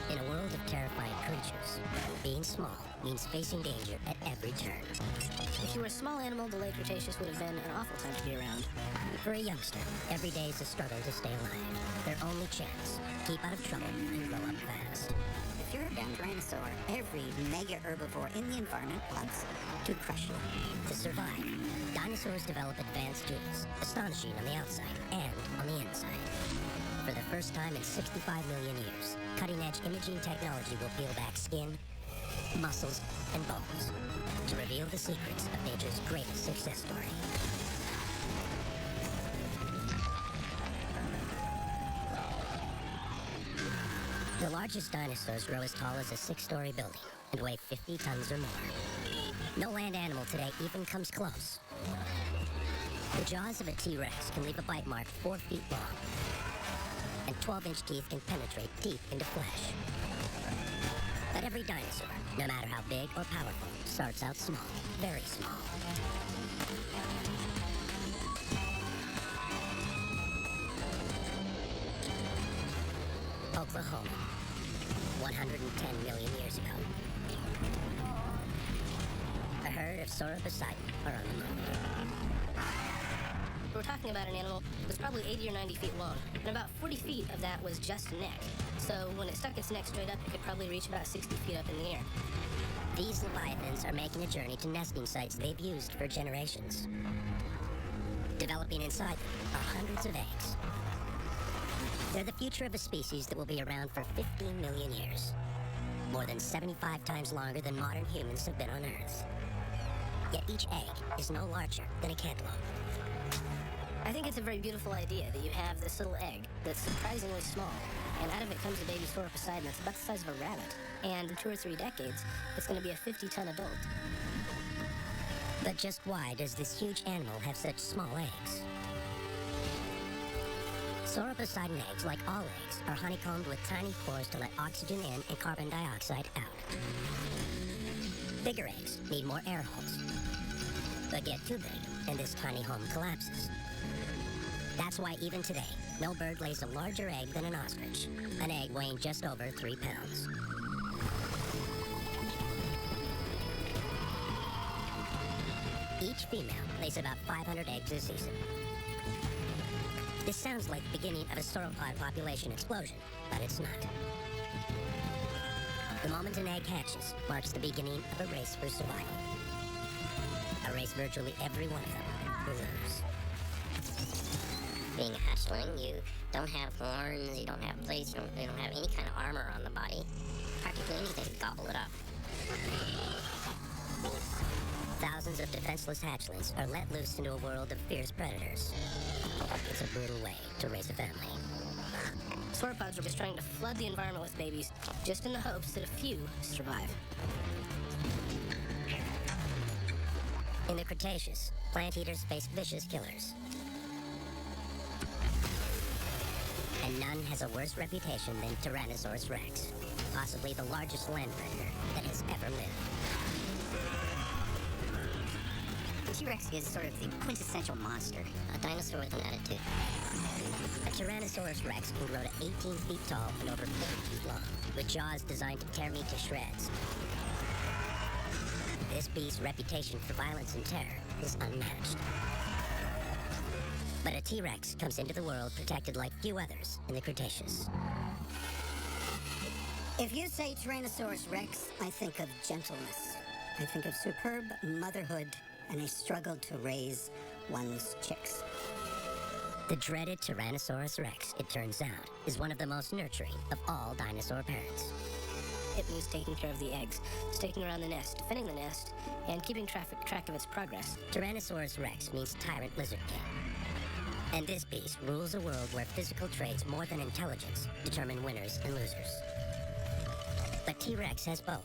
In a world of terrifying creatures, being small means facing danger at every turn. If you were a small animal, the late Cretaceous would have been an awful time to be around. For a youngster, every day is a struggle to stay alive. Their only chance, keep out of trouble and grow up fast. If you're a young dinosaur, every mega herbivore in the environment wants to crush you. To survive, dinosaurs develop advanced genes, astonishing on the outside and on the inside. For the first time in 65 million years, cutting-edge imaging technology will peel back skin, muscles, and bones to reveal the secrets of nature's greatest success story. The largest dinosaurs grow as tall as a 6-story building and weigh 50 tons or more. No land animal today even comes close. The jaws of a T-Rex can leave a bite mark 4 feet long, and 12-inch teeth can penetrate deep into flesh. But every dinosaur, no matter how big or powerful, starts out small, very small. Oklahoma, 110 million years ago. A herd of Sauroposeidon are on the move. We're talking about an animal that was probably 80 or 90 feet long, and about 40 feet of that was just neck. So when it stuck its neck straight up, it could probably reach about 60 feet up in the air. These leviathans are making a journey to nesting sites they've used for generations. Developing inside them are hundreds of eggs. They're the future of a species that will be around for 15 million years. More than 75 times longer than modern humans have been on Earth. Yet each egg is no larger than a cantaloupe. I think it's a very beautiful idea that you have this little egg that's surprisingly small, and out of it comes a baby Sauroposeidon that's about the size of a rabbit. And in 2 or 3 decades, it's going to be a 50-ton adult. But just why does this huge animal have such small eggs? Sauroposeidon eggs, like all eggs, are honeycombed with tiny pores to let oxygen in and carbon dioxide out. Bigger eggs need more air holes, but get too big, and this tiny home collapses. That's why even today, no bird lays a larger egg than an ostrich, an egg weighing just over 3 pounds. Each female lays about 500 eggs a season. This sounds like the beginning of a sauropod population explosion, but it's not. The moment an egg hatches marks the beginning of a race for survival. A race virtually every one of them will lose. Being a hatchling, you don't have horns, you don't have plates, you don't have any kind of armor on the body. Practically anything to gobble it up. Thousands of defenseless hatchlings are let loose into a world of fierce predators. It's a brutal way to raise a family. Sauropods are just trying to flood the environment with babies, just in the hopes that a few survive. In the Cretaceous, plant eaters faced vicious killers. And none has a worse reputation than Tyrannosaurus rex, possibly the largest land predator that has ever lived. The T-Rex is sort of the quintessential monster. A dinosaur with an attitude. A Tyrannosaurus rex can grow to 18 feet tall and over 40 feet long, with jaws designed to tear meat to shreds. This beast's reputation for violence and terror is unmatched. But a T-Rex comes into the world protected like few others in the Cretaceous. If you say Tyrannosaurus Rex, I think of gentleness. I think of superb motherhood and a struggle to raise one's chicks. The dreaded Tyrannosaurus rex, it turns out, is one of the most nurturing of all dinosaur parents. It means taking care of the eggs, staking around the nest, defending the nest, and keeping track of its progress. Tyrannosaurus rex means tyrant lizard king. And this beast rules a world where physical traits more than intelligence determine winners and losers. But T-Rex has both.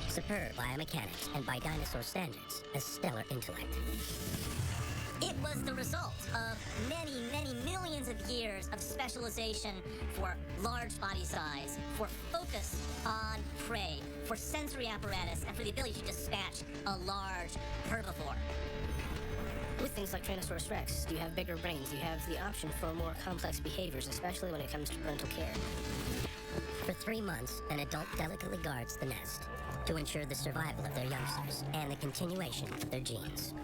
Superb biomechanics and by dinosaur standards, a stellar intellect. It was the result of many, many millions of years of specialization for large body size, for focus on prey, for sensory apparatus, and for the ability to dispatch a large herbivore. With things like Tyrannosaurus rex, you have bigger brains, you have the option for more complex behaviors, especially when it comes to parental care. For 3 months, an adult delicately guards the nest to ensure the survival of their youngsters and the continuation of their genes.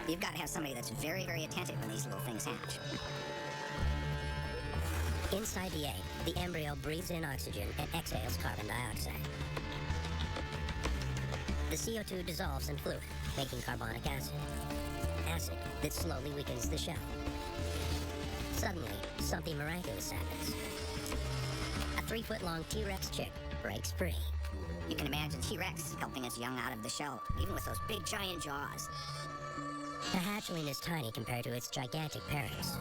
You've got to have somebody that's very, very attentive when these little things hatch. Inside the egg, the embryo breathes in oxygen and exhales carbon dioxide. The CO2 dissolves in fluid, making carbonic acid. Acid that slowly weakens the shell. Suddenly, something miraculous happens. A 3-foot-long T-Rex chick breaks free. You can imagine T-Rex helping its young out of the shell, even with those big giant jaws. The hatchling is tiny compared to its gigantic parents.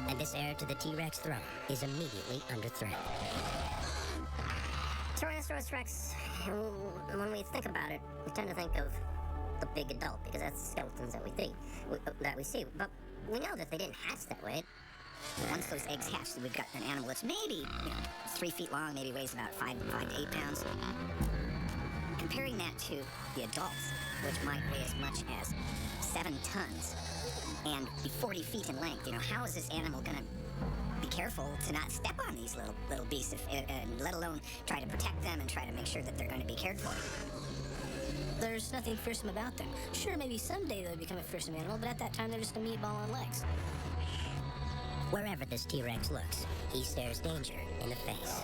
And this heir to the T-Rex throne is immediately under threat. Tyrannosaurus Rex, when we think about it, we tend to think of the big adult because that's the skeletons that we see. But we know that they didn't hatch that way. Once those eggs hatch, we've got an animal that's maybe 3 feet long, maybe weighs about 5 to 8 pounds. Comparing that to the adults, which might weigh as much as 7 tons and be 40 feet in length, how is this animal going to be careful to not step on these little beasts, let alone try to protect them and try to make sure that they're going to be cared for? There's nothing fearsome about them. Sure, maybe someday they'll become a fearsome animal, but at that time they're just a meatball on legs. Wherever this T-Rex looks, he stares danger in the face.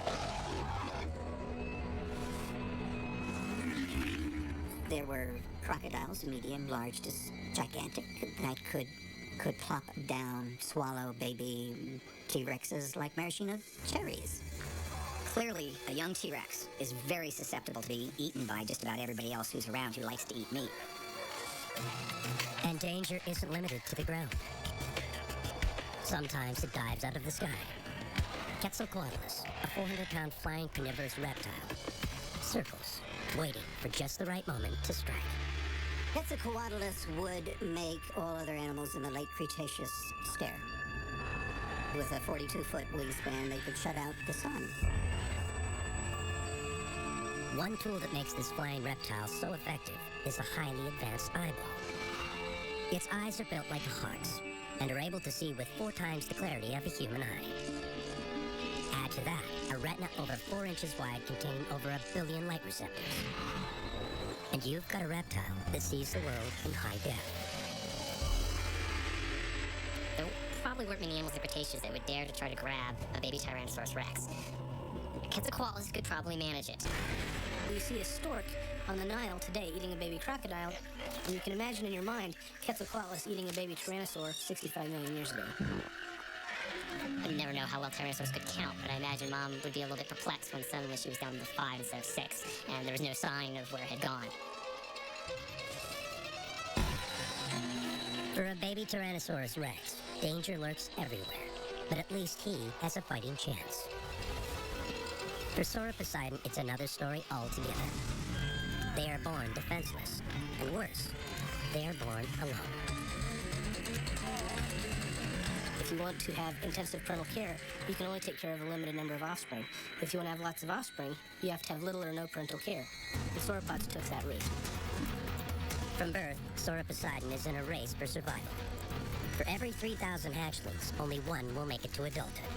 There were crocodiles, medium, large, to gigantic, that could plop down, swallow baby T-Rexes like maraschino cherries. Clearly, a young T-Rex is very susceptible to being eaten by just about everybody else who's around who likes to eat meat. And danger isn't limited to the ground. Sometimes it dives out of the sky. Quetzalcoatlus, a 400-pound flying carnivorous reptile, circles, waiting for just the right moment to strike. Quetzalcoatlus would make all other animals in the late Cretaceous stare. With a 42-foot wingspan, they could shut out the sun. One tool that makes this flying reptile so effective is a highly advanced eyeball. Its eyes are built like a heart's and are able to see with 4 times the clarity of a human eye. Add to that a retina over 4 inches wide containing over 1 billion light receptors. And you've got a reptile that sees the world in high def. There probably weren't many animals in the Cretaceous that would dare to try to grab a baby Tyrannosaurus Rex. Quetzalcoatlus could probably manage it. You see a stork on the Nile today eating a baby crocodile, and you can imagine in your mind Quetzalcoatlus eating a baby tyrannosaur 65 million years ago. I never know how well Tyrannosaurus could count, but I imagine Mom would be a little bit perplexed when suddenly she was down to 5 instead of 6, and there was no sign of where it had gone. For a baby Tyrannosaurus Rex, danger lurks everywhere, but at least he has a fighting chance. For Sauroposeidon, it's another story altogether. They are born defenseless, and worse, they are born alone. If you want to have intensive parental care, you can only take care of a limited number of offspring. If you want to have lots of offspring, you have to have little or no parental care. The sauropods took that route. From birth, Sauroposeidon is in a race for survival. For every 3,000 hatchlings, only one will make it to adulthood.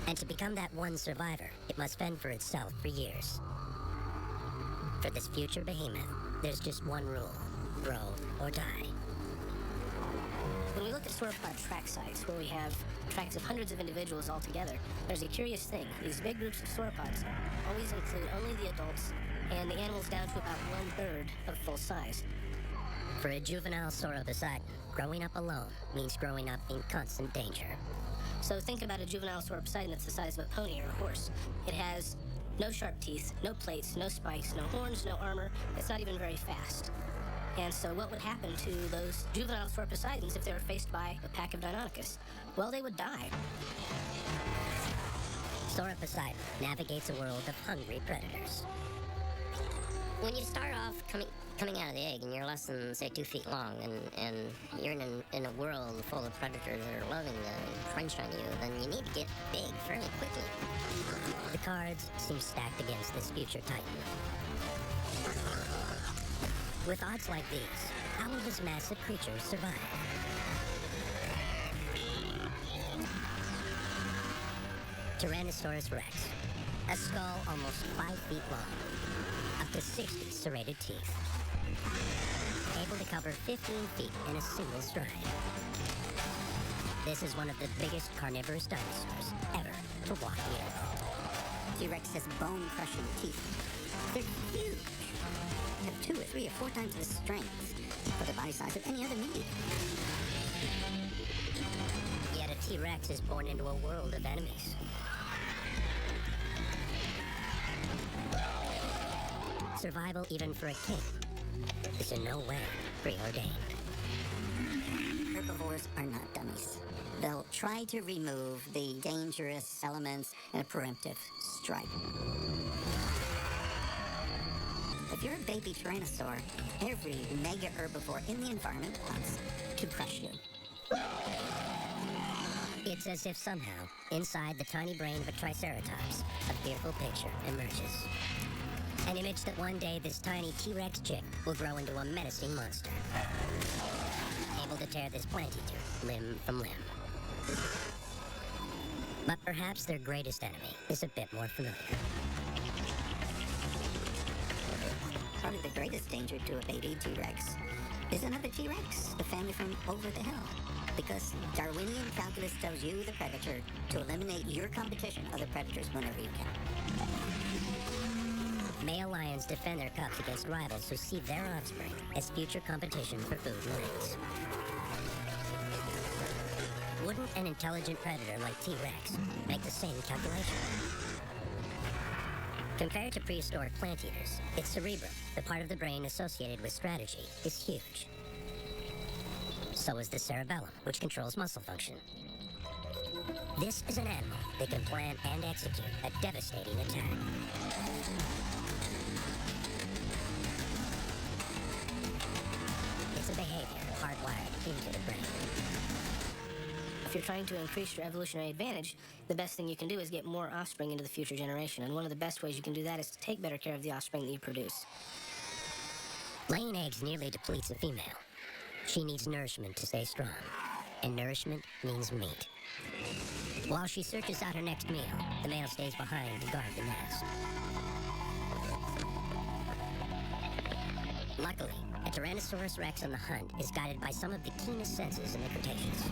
And to become that one survivor, it must fend for itself for years. For this future behemoth, there's just one rule: grow or die. When we look at sauropod track sites, where we have tracks of hundreds of individuals all together, there's a curious thing. These big groups of sauropods always include only the adults and the animals down to about 1/3 of full size. For a juvenile Sauroposeidon, growing up alone means growing up in constant danger. So think about a juvenile sauroposeidon that's the size of a pony or a horse. It has no sharp teeth, no plates, no spikes, no horns, no armor. It's not even very fast. And so what would happen to those juvenile sauroposeidons if they were faced by a pack of Deinonychus? Well, they would die. Sauroposeidon navigates a world of hungry predators. When you start off coming out of the egg and you're less than, say, 2 feet long, and you're in a world full of predators that are loving to crunch on you, then you need to get big fairly quickly. The cards seem stacked against this future titan. With odds like these, how will this massive creature survive? Tyrannosaurus rex. A skull almost 5 feet long. Up to 60 serrated teeth. Able to cover 15 feet in a single stride. This is one of the biggest carnivorous dinosaurs ever to walk the earth. T-Rex has bone-crushing teeth. They're huge. They have 2 or 3 or 4 times the strength for the body size of any other meat eater. Yet a T-Rex is born into a world of enemies. Survival, even for a king, is in no way preordained. Herbivores are not dummies. They'll try to remove the dangerous elements in a preemptive strike. If you're a baby tyrannosaur, every mega herbivore in the environment wants to crush you. It's as if somehow, inside the tiny brain of a triceratops, a fearful picture emerges. An image that one day this tiny T-Rex chick will grow into a menacing monster. Able to tear this plant eater limb from limb. But perhaps their greatest enemy is a bit more familiar. Probably the greatest danger to a baby T-Rex is another T-Rex, the family from over the hill. Because Darwinian calculus tells you, the predator, to eliminate your competition, other predators, whenever you can. Male lions defend their cubs against rivals who see their offspring as future competition for food and mates. Wouldn't an intelligent predator like T-Rex make the same calculation? Compared to prehistoric plant eaters, its cerebrum, the part of the brain associated with strategy, is huge. So is the cerebellum, which controls muscle function. This is an animal that can plan and execute a devastating attack. It's a behavior hardwired into the brain. If you're trying to increase your evolutionary advantage, the best thing you can do is get more offspring into the future generation. And one of the best ways you can do that is to take better care of the offspring that you produce. Laying eggs nearly depletes a female. She needs nourishment to stay strong. And nourishment means meat. While she searches out her next meal, the male stays behind to guard the nest. Luckily, a Tyrannosaurus rex on the hunt is guided by some of the keenest senses in the Cretaceous.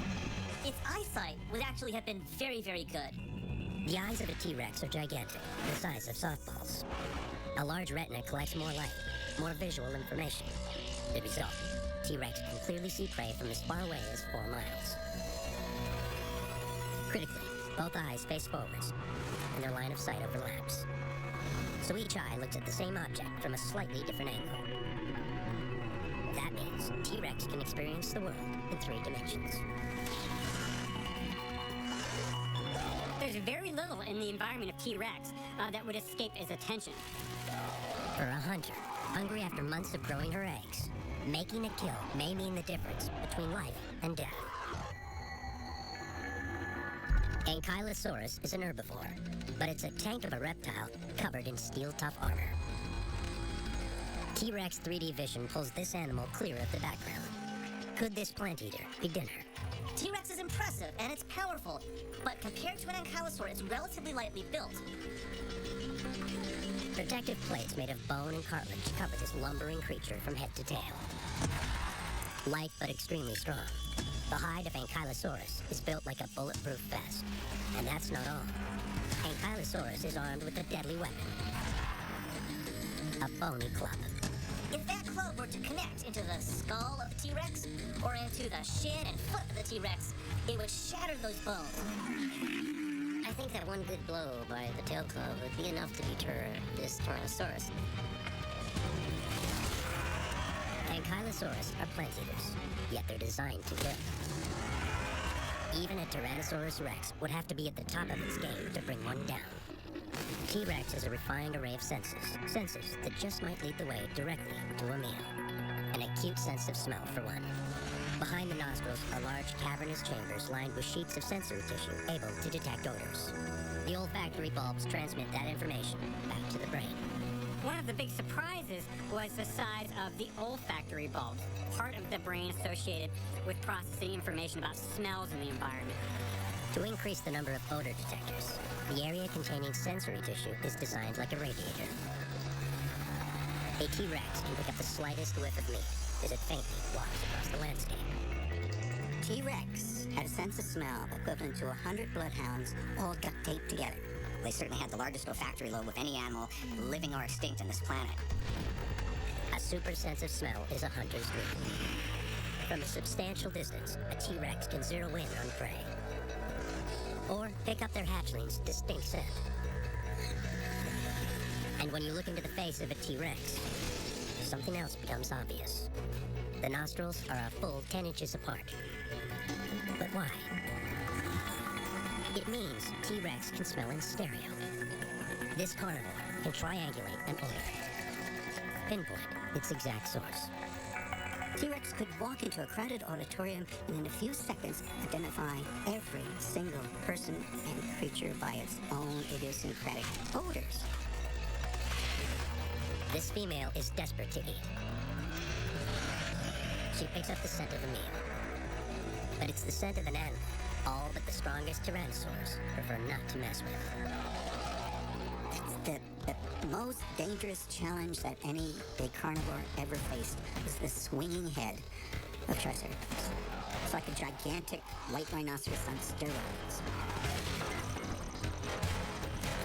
Its eyesight would actually have been very, very good. The eyes of a T-Rex are gigantic, the size of softballs. A large retina collects more light, more visual information. The result, T-Rex can clearly see prey from as far away as 4 miles. Critically, both eyes face forwards, and their line of sight overlaps. So each eye looks at the same object from a slightly different angle. That means T-Rex can experience the world in 3 dimensions. There's very little in the environment of T-Rex that would escape his attention. For a hunter, hungry after months of growing her eggs, making a kill may mean the difference between life and death. Ankylosaurus is an herbivore, but it's a tank of a reptile covered in steel-tough armor. T-Rex 3D vision pulls this animal clear of the background. Could this plant eater be dinner? T-Rex is impressive and it's powerful, but compared to an ankylosaur, it's relatively lightly built. Protective plates made of bone and cartilage cover this lumbering creature from head to tail. Light but extremely strong, the hide of Ankylosaurus is built like a bulletproof vest. And that's not all. Ankylosaurus is armed with a deadly weapon. A bony club. If that club were to connect into the skull of the T-Rex or into the shin and foot of the T-Rex, it would shatter those bones. I think that one good blow by the tail club would be enough to deter this Tyrannosaurus. Ankylosaurus are plant eaters, yet they're designed to kill. Even a Tyrannosaurus rex would have to be at the top of its game to bring one down. T-Rex has a refined array of senses that just might lead the way directly to a meal. An acute sense of smell, for one. Behind the nostrils are large cavernous chambers lined with sheets of sensory tissue able to detect odors. The olfactory bulbs transmit that information back to the brain. One of the big surprises was the size of the olfactory bulbs, part of the brain associated with processing information about smells in the environment. To increase the number of odor detectors, The area containing sensory tissue is designed like a radiator. A T-Rex can pick up the slightest whiff of meat as it faintly walks across the landscape. T-Rex had a sense of smell equivalent to 100 bloodhounds all duct taped together. They certainly had the largest olfactory lobe of any animal living or extinct on this planet. A super sense of smell is a hunter's dream. From a substantial distance, a T-Rex can zero in on prey, or pick up their hatchling's distinct scent. And when you look into the face of a T-Rex, something else becomes obvious. The nostrils are a full 10 inches apart. But why? It means T-Rex can smell in stereo. This carnivore can triangulate an odor, pinpoint its exact source. T-Rex could walk into a crowded auditorium and in a few seconds identify every single person and creature by its own idiosyncratic odors. This female is desperate to eat. She picks up the scent of a meal. But it's the scent of an animal all but the strongest tyrannosaurs prefer not to mess with. The most dangerous challenge that any big carnivore ever faced was the swinging head of Triceratops. It's like a gigantic white rhinoceros on steroids.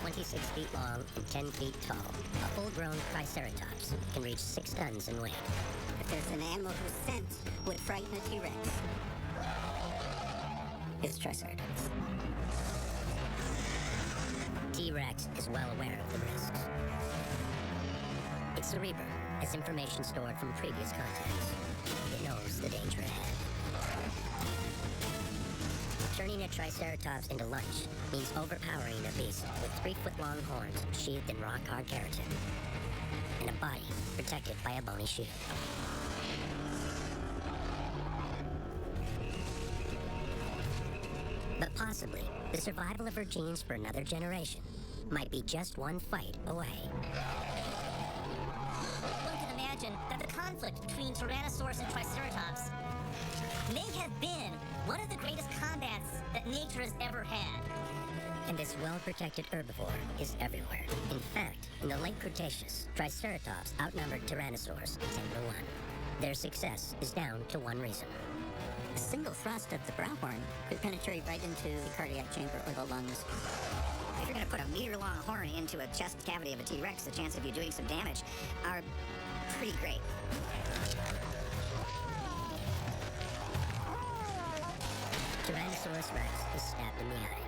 26 feet long and 10 feet tall, a full-grown Triceratops can reach 6 tons in weight. If there's an animal whose scent would frighten a T-Rex, it's Triceratops. T-Rex is well aware of the risks. Its cerebrum has information stored from previous contacts. It knows the danger ahead. Turning a Triceratops into lunch means overpowering a beast with 3-foot-long horns sheathed in rock-hard keratin, and a body protected by a bony shield. But possibly, the survival of her genes for another generation might be just one fight away. One can imagine that the conflict between Tyrannosaurus and Triceratops may have been one of the greatest combats that nature has ever had. And this well-protected herbivore is everywhere. In fact, in the late Cretaceous, Triceratops outnumbered Tyrannosaurs 10 to 1. Their success is down to one reason. A single thrust of the brow horn could penetrate right into the cardiac chamber or the lungs. If you're going to put a meter-long horn into a chest cavity of a T-Rex, the chance of you doing some damage are pretty great. Tyrannosaurus rex is stabbed in the eye.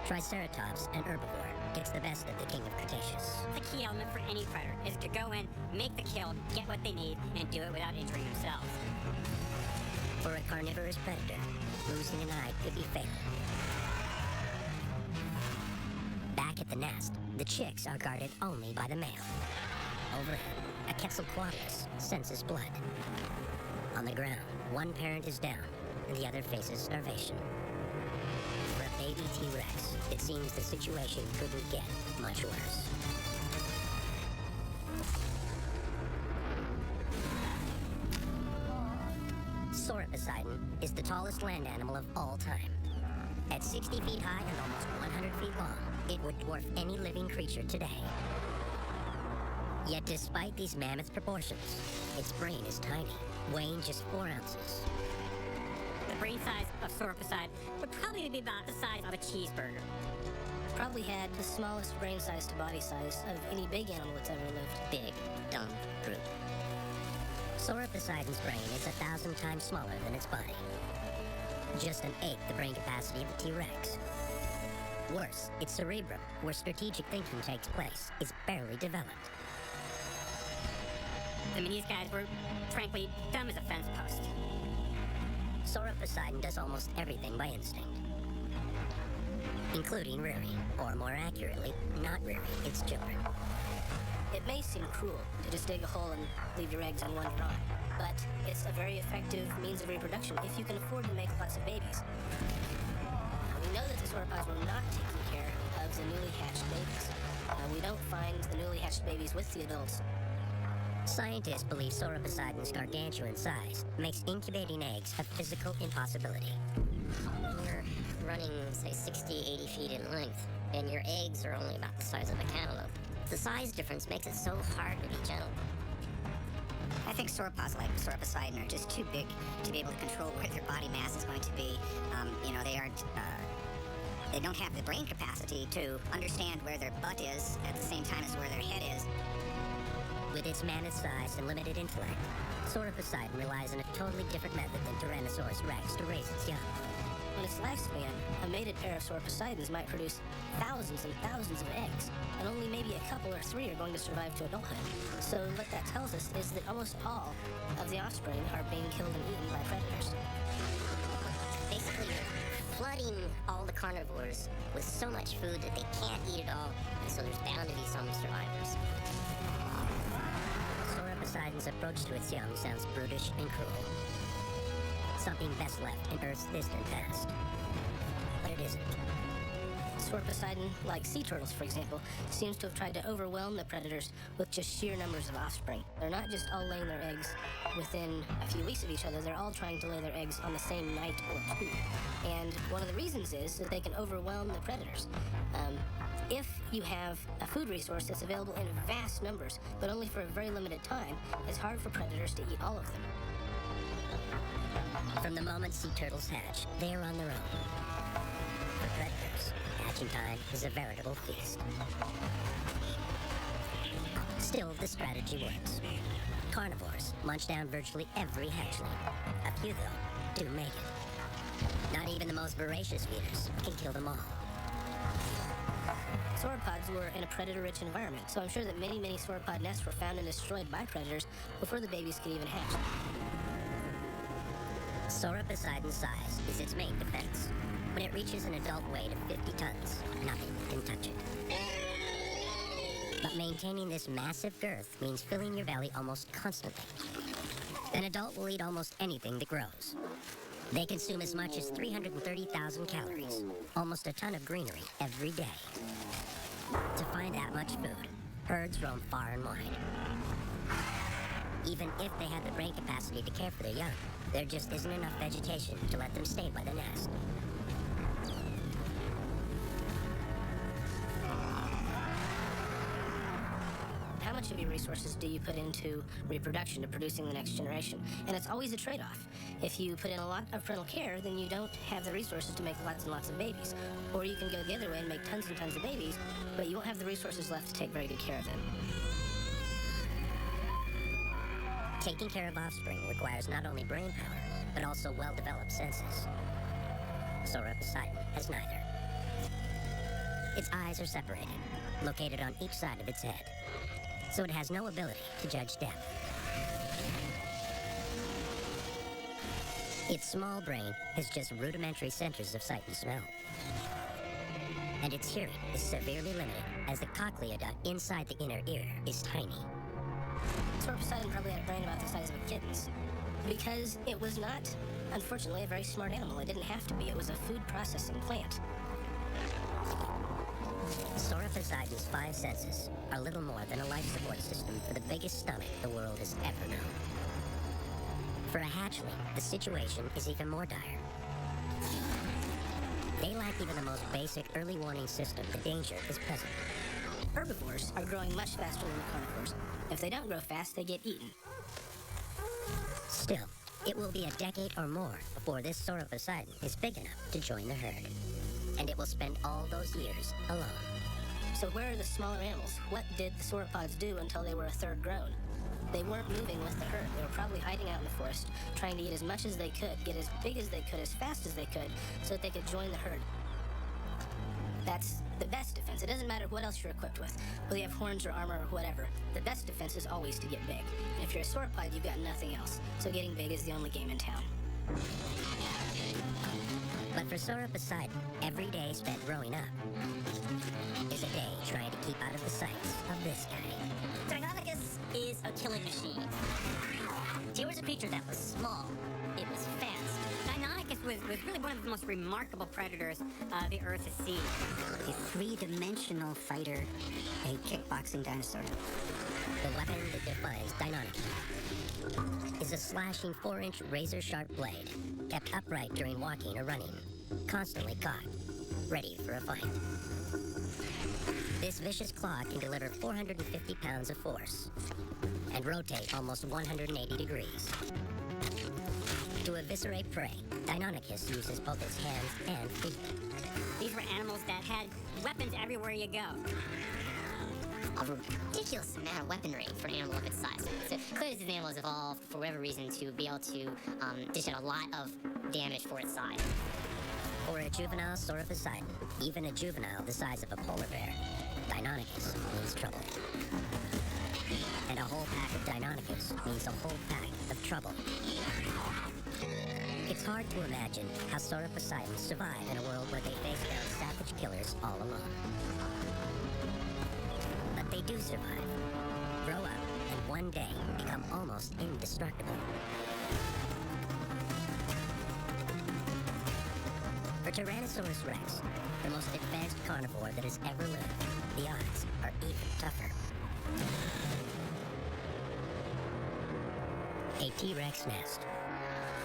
Triceratops, an herbivore, gets the best of the king of Cretaceous. The key element for any predator is to go in, make the kill, get what they need, and do it without injuring themselves. For a carnivorous predator, losing an eye could be fatal. Back at the nest, the chicks are guarded only by the male. Overhead, a Quetzalcoatlus senses blood. On the ground, one parent is down, and the other faces starvation. For a baby T-Rex, it seems the situation couldn't get much worse. Sauroposeidon is the tallest land animal of all time. At 60 feet high and almost 100 feet long, it would dwarf any living creature today. Yet despite these mammoth proportions, its brain is tiny, weighing just 4 ounces. The brain size of Sauroposeidon would probably be about the size of a cheeseburger. Probably had the smallest brain size to body size of any big animal that's ever lived. Big, dumb brute. Sauroposeidon's brain is 1,000 times smaller than its body. Just an eighth the brain capacity of a T-Rex. Worse, its cerebrum, where strategic thinking takes place, is barely developed. I mean, these guys were, frankly, dumb as a fence post. Sauroposeidon does almost everything by instinct, including rearing, or more accurately, not rearing its children. It may seem cruel to just dig a hole and leave your eggs in one rod, but it's a very effective means of reproduction if you can afford to make lots of babies. We know that the sauropods were not taking care of the newly hatched babies. We don't find the newly hatched babies with the adults. Scientists believe Sauroposeidon's gargantuan size makes incubating eggs a physical impossibility. We're running, say, 60, 80 feet in length, and your eggs are only about the size of a cantaloupe. The size difference makes it so hard to be gentle. I think sauropods like Sauroposeidon are just too big to be able to control where their body mass is going to be. They aren't. They don't have the brain capacity to understand where their butt is at the same time as where their head is. With its mammoth size and limited intellect, Sauroposeidon relies on a totally different method than Tyrannosaurus rex to raise its young. On its lifespan, a mated pair of Sauroposeidons might produce thousands and thousands of eggs, and only maybe a couple or three are going to survive to adulthood. So what that tells us is that almost all of the offspring are being killed and eaten by predators. Basically, you're flooding all the carnivores with so much food that they can't eat it all, and so there's bound to be some survivors. Sauroposeidon's approach to its young sounds brutish and cruel. Something best left in Earth's distant past. But it isn't. Sauroposeidon, like sea turtles for example, seems to have tried to overwhelm the predators with just sheer numbers of offspring. They're not just all laying their eggs within a few weeks of each other, they're all trying to lay their eggs on the same night or two. And one of the reasons is that they can overwhelm the predators. If you have a food resource that's available in vast numbers, but only for a very limited time, it's hard for predators to eat all of them. From the moment sea turtles hatch, they are on their own. For predators, hatching time is a veritable feast. Still, the strategy works. Carnivores munch down virtually every hatchling. A few, though, do make it. Not even the most voracious feeders can kill them all. Sauropods were in a predator-rich environment, so I'm sure that many, many sauropod nests were found and destroyed by predators before the babies could even hatch. Sauroposeidon's size is its main defense. When it reaches an adult weight of 50 tons, nothing can touch it. But maintaining this massive girth means filling your belly almost constantly. An adult will eat almost anything that grows. They consume as much as 330,000 calories, almost a ton of greenery every day. To find that much food, herds roam far and wide. Even if they have the brain capacity to care for their young, there just isn't enough vegetation to let them stay by the nest. How much of your resources do you put into reproduction, to producing the next generation? And it's always a trade-off. If you put in a lot of parental care, then you don't have the resources to make lots and lots of babies. Or you can go the other way and make tons and tons of babies, but you won't have the resources left to take very good care of them. Taking care of offspring requires not only brain power, but also well-developed senses. Sauroposeidon has neither. Its eyes are separated, located on each side of its head, so it has no ability to judge depth. Its small brain has just rudimentary centers of sight and smell. And its hearing is severely limited, as the cochlea duct inside the inner ear is tiny. Sauroposeidon probably had a brain about the size of a kitten's, because it was not, unfortunately, a very smart animal. It didn't have to be. It was a food processing plant. Sauroposeidon's 5 senses are little more than a life support system for the biggest stomach the world has ever known. For a hatchling, the situation is even more dire. They lack even the most basic early warning system. The danger is present. Herbivores are growing much faster than the carnivores. If they don't grow fast, they get eaten. Still, it will be a decade or more before this Sauroposeidon is big enough to join the herd. And it will spend all those years alone. So where are the smaller animals? What did the sauropods do until they were a third grown? They weren't moving with the herd. They were probably hiding out in the forest, trying to eat as much as they could, get as big as they could, as fast as they could, so that they could join the herd. That's the best defense. It doesn't matter what else you're equipped with, whether you have horns or armor or whatever. The best defense is always to get big. And if you're a sauropod, you've got nothing else. So getting big is the only game in town. But for Sauroposeidon, every day spent growing up is a day trying to keep out of the sights of this guy. Deinonychus is a killing machine. Here was a creature that was small. It was fast. Deinonychus was really one of the most remarkable predators the Earth has seen. A three-dimensional fighter, a kickboxing dinosaur. The weapon that defines Deinonychus is a slashing 4-inch razor-sharp blade, kept upright during walking or running. constantly caught, ready for a fight. This vicious claw can deliver 450 pounds of force and rotate almost 180 degrees. To eviscerate prey, Deinonychus uses both its hands and feet. These were animals that had weapons everywhere you go. A ridiculous amount of weaponry for an animal of its size. So clearly this animal has evolved for whatever reason to be able to dish out a lot of damage for its size. For a juvenile Sauroposeidon, even a juvenile the size of a polar bear, Deinonychus means trouble. And a whole pack of Deinonychus means a whole pack of trouble. It's hard to imagine how Sauroposeidons survive in a world where they face down savage killers all alone. But they do survive, grow up, and one day become almost indestructible. For Tyrannosaurus rex, the most advanced carnivore that has ever lived, the odds are even tougher. A T-Rex nest.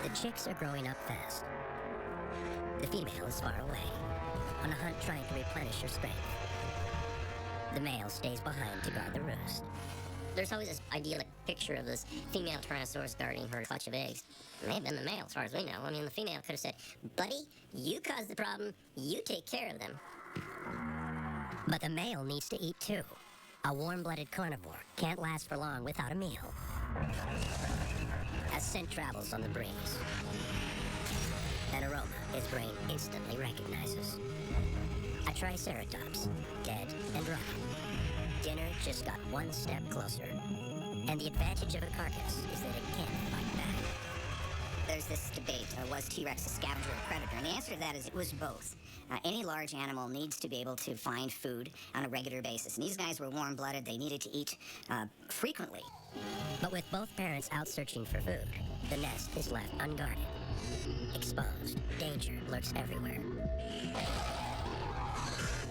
The chicks are growing up fast. The female is far away, on a hunt trying to replenish her strength. The male stays behind to guard the roost. There's always this idyllic picture of this female Tyrannosaurus guarding her clutch of eggs. It may have been the male, as far as we know. I mean, the female could have said, "Buddy, you caused the problem. You take care of them." But the male needs to eat too. A warm-blooded carnivore can't last for long without a meal. As scent travels on the breeze, an aroma his brain instantly recognizes. A Triceratops, dead and rotten. Dinner just got one step closer. And the advantage of a carcass is that it can't fight back. There's this debate, was T-Rex a scavenger or predator? And the answer to that is it was both. Any large animal needs to be able to find food on a regular basis. And these guys were warm-blooded. They needed to eat frequently. But with both parents out searching for food, the nest is left unguarded. Exposed, danger lurks everywhere.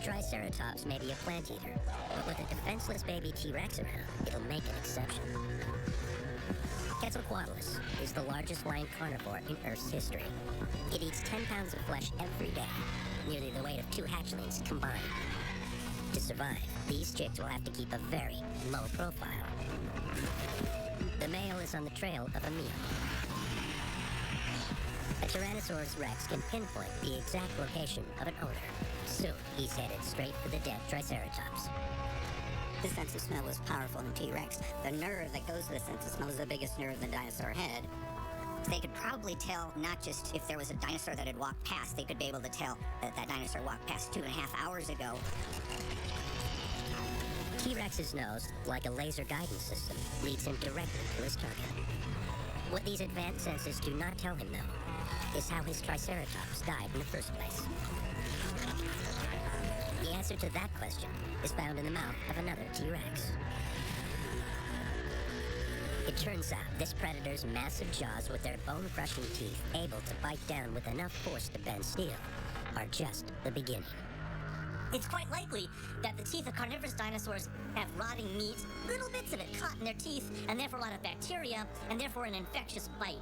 Triceratops may be a plant eater, but with a defenseless baby T-Rex around, it'll make an exception. Quetzalcoatlus is the largest land carnivore in Earth's history. It eats 10 pounds of flesh every day, nearly the weight of 2 hatchlings combined. To survive, these chicks will have to keep a very low profile. The male is on the trail of a meal. A Tyrannosaurus rex can pinpoint the exact location of an odor. Soon, he's headed straight for the dead Triceratops. His sense of smell is powerful in T-Rex. The nerve that goes to the sense of smell is the biggest nerve in the dinosaur head. They could probably tell not just if there was a dinosaur that had walked past, they could be able to tell that that dinosaur walked past 2.5 hours ago. T-Rex's nose, like a laser guidance system, leads him directly to his target. What these advanced senses do not tell him, though, is how his Triceratops died in the first place. The answer to that question is found in the mouth of another T-Rex. It turns out this predator's massive jaws with their bone-crushing teeth able to bite down with enough force to bend steel are just the beginning. It's quite likely that the teeth of carnivorous dinosaurs have rotting meat, little bits of it caught in their teeth, and therefore a lot of bacteria, and therefore an infectious bite.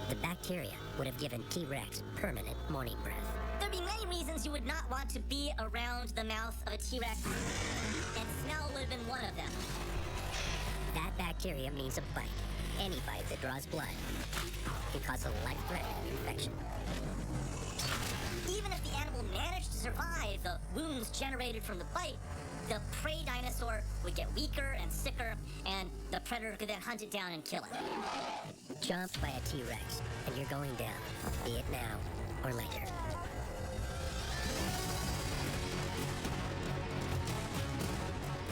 The bacteria would have given T-Rex permanent morning breath. There'd be many reasons you would not want to be around the mouth of a T-Rex, and smell would have been one of them. That bacteria means a bite. Any bite that draws blood can cause a life-threatening infection. Even if the animal managed to survive the wounds generated from the bite, the prey dinosaur would get weaker and sicker, and the predator could then hunt it down and kill it. Jumped by a T-Rex, and you're going down, be it now or later.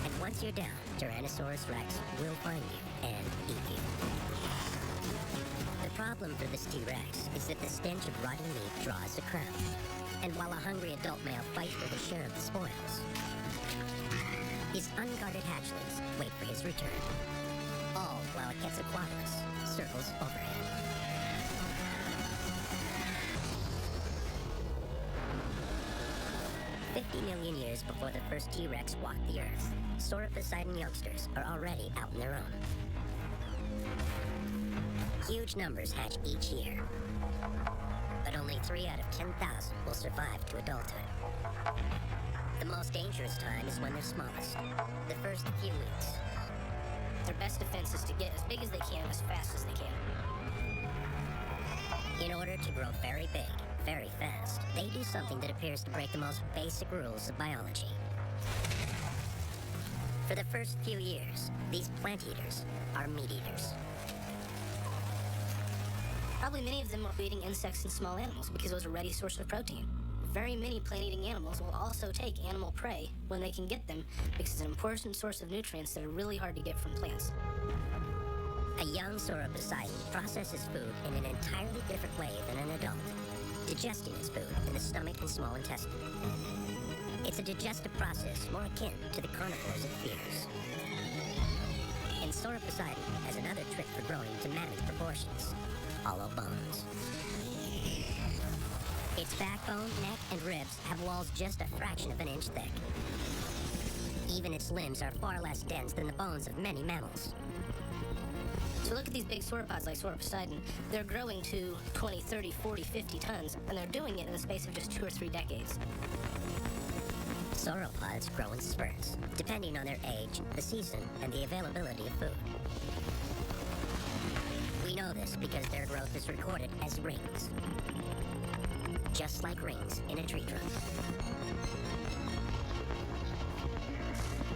And once you're down, Tyrannosaurus Rex will find you and eat you. The problem for this T-Rex is that the stench of rotting meat draws a crowd. And while a hungry adult male fights for his share of the spoils, his unguarded hatchlings wait for his return. All while a Quetzalcoatlus circles overhead. "50 million years before the first T-Rex walked the Earth, Sauroposeidon youngsters are already out on their own. Huge numbers hatch each year, but only only 3 out of 10,000 will survive to adulthood. The most dangerous time is when they're smallest, the first few weeks. Their best defense is to get as big as they can as fast as they can. In order to grow very big, very fast, they do something that appears to break the most basic rules of biology. For the first few years, these plant eaters are meat eaters. Probably many of them will be eating insects and small animals because those are a ready source of protein. Very many plant-eating animals will also take animal prey when they can get them because it's an important source of nutrients that are really hard to get from plants. A young sauropsid processes food in an entirely different way than an adult, digesting its food in the stomach and small intestine. It's a digestive process more akin to the carnivores it fears. And sauropsid has another trick for growing to mammoth proportions: hollow bones. Its backbone, neck, and ribs have walls just a fraction of an inch thick. Even its limbs are far less dense than the bones of many mammals. So look at these big sauropods like Sauroposeidon. They're growing to 20, 30, 40, 50 tons, and they're doing it in the space of just 2 or 3 decades. Sauropods grow in spurts, depending on their age, the season, and the availability of food. We know this because their growth is recorded as rings, just like rings in a tree trunk.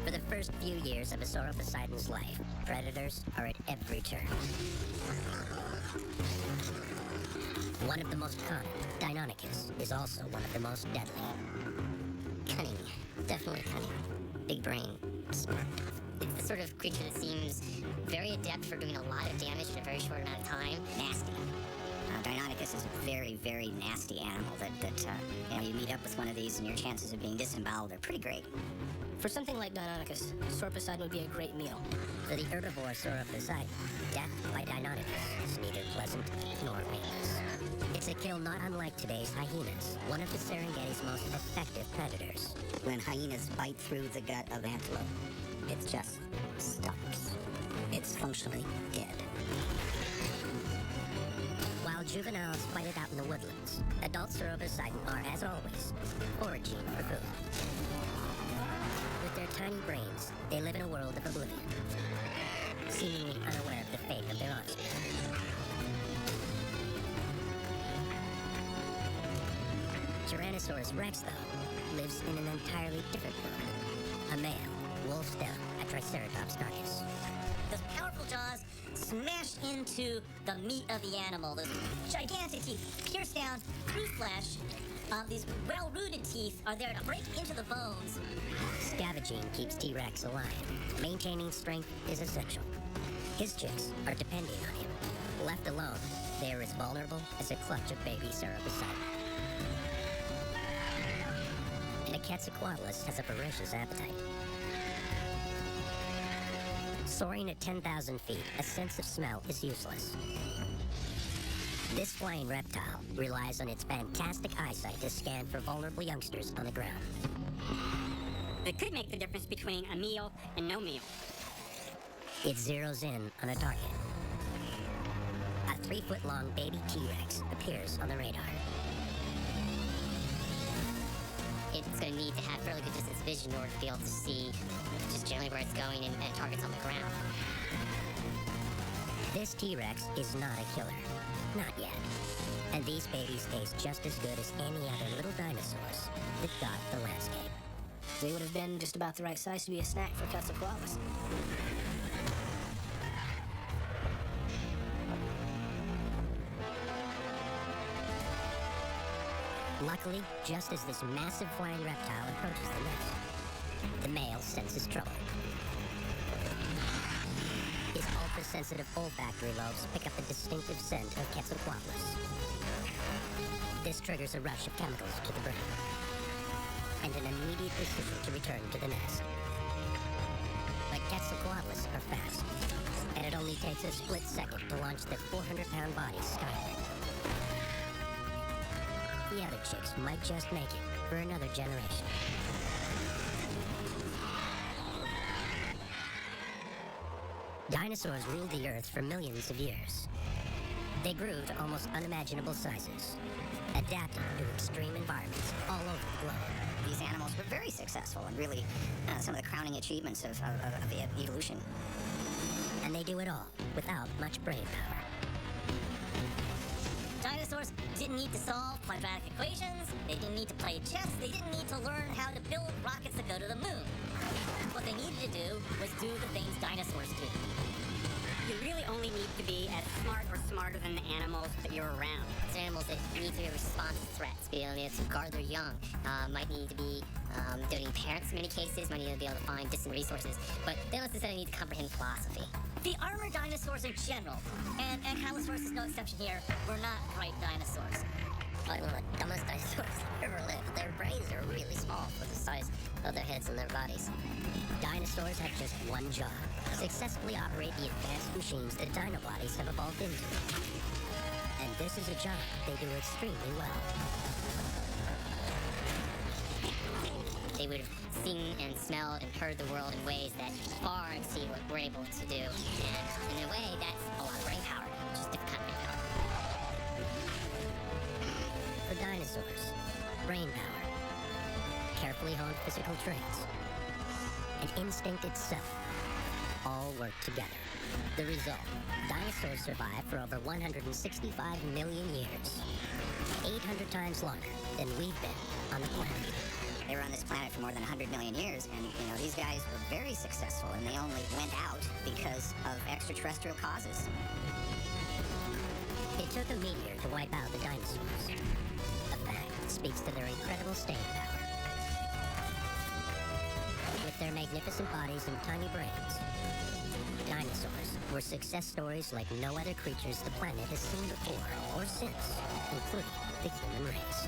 For the first few years of a sauroposeidon's life, predators are at every turn. One of the most common, Deinonychus, is also one of the most deadly. Cunning. Definitely cunning. Big brain. Smart. It's the sort of creature that seems very adept for doing a lot of damage in a very short amount of time. Nasty. Deinonychus is a very, very nasty animal that you meet up with one of these and your chances of being disemboweled are pretty great. For something like Deinonychus, Sauroposeidon would be a great meal. For the herbivore sauroposeidon, death by Deinonychus is neither pleasant nor painless. It's a kill not unlike today's hyenas, one of the Serengeti's most effective predators. When hyenas bite through the gut of antelope, it just stops. It's functionally dead. While juveniles fight it out in the woodlands, adult sauroposeidon are, as always, foraging for food. With their tiny brains, they live in a world of oblivion, seemingly unaware of the fate of their offspring. Tyrannosaurus rex, though, lives in an entirely different world. A male wolfs down a triceratops carcass. Those powerful jaws smash into the meat of the animal. Those gigantic teeth pierce down through flesh. These well-rooted teeth are there to break into the bones. Scavenging keeps T-Rex alive. Maintaining strength is essential. His chicks are depending on him. Left alone, they are as vulnerable as a clutch of baby sauroposeidon. And a Quetzalcoatlus has a voracious appetite. Soaring at 10,000 feet, a sense of smell is useless. This flying reptile relies on its fantastic eyesight to scan for vulnerable youngsters on the ground. It could make the difference between a meal and no meal. It zeroes in on a target. A 3-foot-long baby T-Rex appears on the radar. It's going to need to have fairly good distance vision in order to be able to see just generally where it's going and targets on the ground. This T-Rex is not a killer. Not yet. And these babies taste just as good as any other little dinosaurs that got the landscape. They would have been just about the right size to be a snack for Quetzalcoatlus. Luckily, just as this massive flying reptile approaches the nest, the male senses trouble. His ultra-sensitive olfactory lobes pick up the distinctive scent of Quetzalcoatlus. This triggers a rush of chemicals to the brain, and an immediate decision to return to the nest. But Quetzalcoatlus are fast, and it only takes a split second to launch their 400-pound bodies skyward. The other chicks might just make it for another generation. Dinosaurs ruled the Earth for millions of years. They grew to almost unimaginable sizes, adapting to extreme environments all over the globe. These animals were very successful and really some of the crowning achievements of evolution. And they do it all without much brain power. Dinosaurs didn't need to solve quadratic equations, they didn't need to play chess, they didn't need to learn how to build rockets that go to the moon. What they needed to do was do the things dinosaurs do. You really only need to be as smart or smarter than the animals that you're around. It's animals that need to respond to threats, be able to guard their young, might need to be doting parents in many cases, might need to be able to find distant resources, but they don't necessarily need to comprehend philosophy. The armored dinosaurs in general, and Ankylosaurus is no exception here, were not bright dinosaurs. Probably one of the dumbest dinosaurs ever lived. Their brains are really small for the size of their heads and their bodies. Dinosaurs have just one job: successfully operate the advanced machines that dinobodies have evolved into. And this is a job they do extremely well. They would have seen and smelled and heard the world in ways that far exceed what we're able to do. And in a way, that's a lot of brain power, just different kind of brain power. For dinosaurs, brain power, carefully honed physical traits, and instinct itself all work together. The result: dinosaurs survived for over 165 million years, 800 times longer than we've been on the planet. They were on this planet for more than 100 million years, and these guys were very successful, and they only went out because of extraterrestrial causes. It took a meteor to wipe out the dinosaurs, a fact that speaks to their incredible staying power. With their magnificent bodies and tiny brains, dinosaurs were success stories like no other creatures the planet has seen before or since, including the human race.